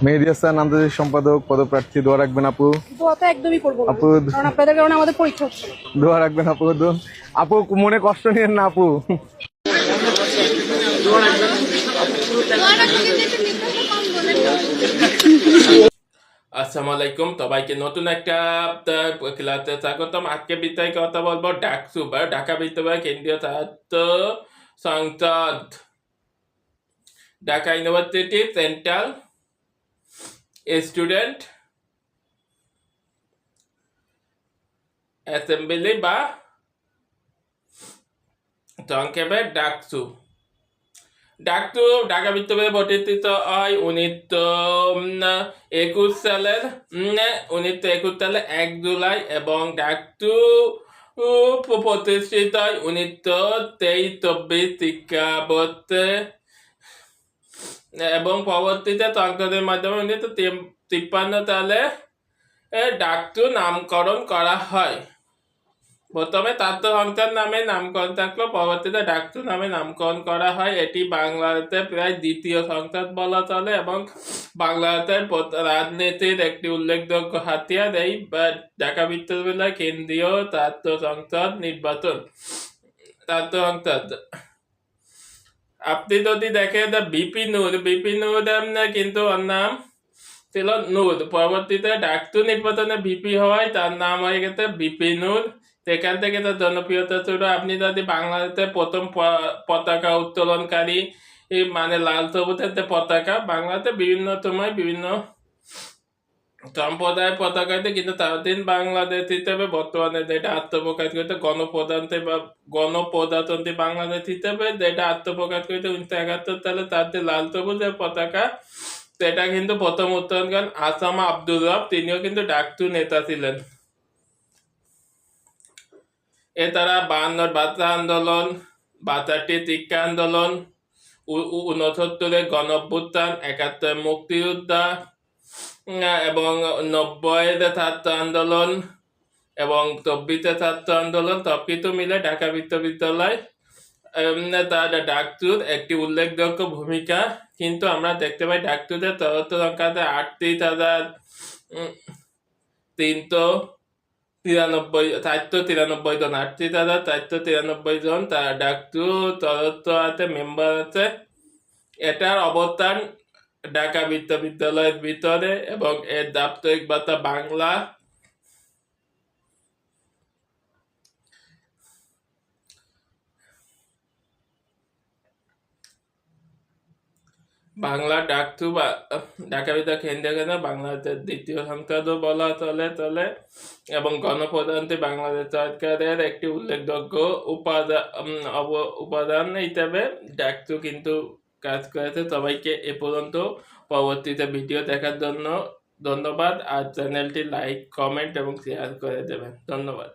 মেহেদী হাসান আন্তর্জাতিক সম্পাদক পদপ্রার্থী, দোয়া রাখবেন আপু। দোয়া তো একদমই করবো না, আপু কারণ আপনাদের কারণে আমাদের পরীক্ষা হচ্ছে। দোয়া রাখবেন আপু। আপু মনে কষ্ট নিয়েন না আপু। আসসালামু আলাইকুম, সবাইকে নতুন একটা ক্লাসে স্বাগতম। আজকে বিষয়ে কথা বলবো ডাকসু বা ঢাকা বিশ্ববিদ্যালয় কেন্দ্রীয় ছাত্র সংসদ, Dhaka university central student assembly বা সংক্ষেপে ডাকসু। ডাকসু ঢাকা বিশ্ববিদ্যালয়ে প্রতিষ্ঠিত হয় 1921 সালের 1 জুলাই এবং ডাকসু প্রতিষ্ঠিত হয় 1923-24 শিক্ষাবর্ষে এবং পরবর্তীতে সংসদের মাধ্যমে 1953 সালে ডাকসু নামকরণ করা হয়। প্রথমে ছাত্র সংসদ নামে নামকরণ থাকলেও পরবর্তীতে ডাকসু নামে নামকরণ করা হয়। এটি বাংলাদেশের প্রায় দ্বিতীয় সংসদ বলা চলে এবং বাংলাদেশের রাজনীতির একটি উল্লেখযোগ্য হাতিয়ার এই ঢাকা বিশ্ববিদ্যালয় কেন্দ্রীয় ছাত্র সংসদ নির্বাচন। ছাত্র সংসদ আপনি যদি দেখেন বিপি নূর কিন্তু ওর নাম ছিল নূর, পরবর্তীতে ডাকসু নির্বাচনে ভিপি হওয়ায় তার নাম হয়ে গেছে বিপি নূর। সেখান থেকে তার জনপ্রিয়তা শুরু। আপনি যদি বাংলাদেশের প্রথম পতাকা উত্তোলনকারী মানে লাল সবুজের যে পতাকা, বাংলাদেশে বিভিন্ন সময় বিভিন্ন সম্প্রদায়ের পতাকাতে, কিন্তু স্বাধীন বাংলাদেশ হিসেবে বর্তমানে যেটা আত্মপ্রকাশ করেছে গণপ্রজাতন্ত্রী বা গণপ্রজাতন্ত্রী বাংলাদেশ হিসেবে যেটা আত্মপ্রকাশ করেছে 1971 সালে, তার যে লাল সবুজের পতাকা, সেটা কিন্তু প্রথম উত্তোলন করেন আসামা আব্দুল রব। তিনিও কিন্তু ডাকসু নেতা ছিলেন। এছাড়া 52 ভাষা আন্দোলন, 62 শিক্ষা আন্দোলন, 69 গণ অভ্যুত্থান, 71 মুক্তিযোদ্ধা এবং 90 ছাত্র আন্দোলন এবং 24 ছাত্র আন্দোলন, সবকিছু মিলে ঢাকা বিশ্ববিদ্যালয় তার ডাকসুর একটি উল্লেখযোগ্য ভূমিকা। কিন্তু আমরা দেখতে পাই ডাকসুদের তদন্ত সংখ্যাতে 493 জন, 38,493 জন তার ডাকসু তদন্ত আছে, মেম্বার আছে। এটার অবস্থান ঢাকা বিশ্ববিদ্যালয়ের ভিতরে এবং এর দাপ্তরিক ভাষা বাংলা। বাংলা ডাকসু বা ঢাকা বিশ্ববিদ্যালয় কেন্দ্রীয় বাংলাদেশের দ্বিতীয় সংসদও বলা চলে এবং গণপ্রজাতন্ত্রী বাংলাদেশ সরকারের একটি উল্লেখযোগ্য উপাদান হিসেবে ডাকসু কিন্তু কাজ করেছে। সবাইকে এ পর্যন্ত। পরবর্তীতে ভিডিও দেখার জন্য ধন্যবাদ। আর চ্যানেলটি লাইক, কমেন্ট এবং শেয়ার করে দেবেন। ধন্যবাদ।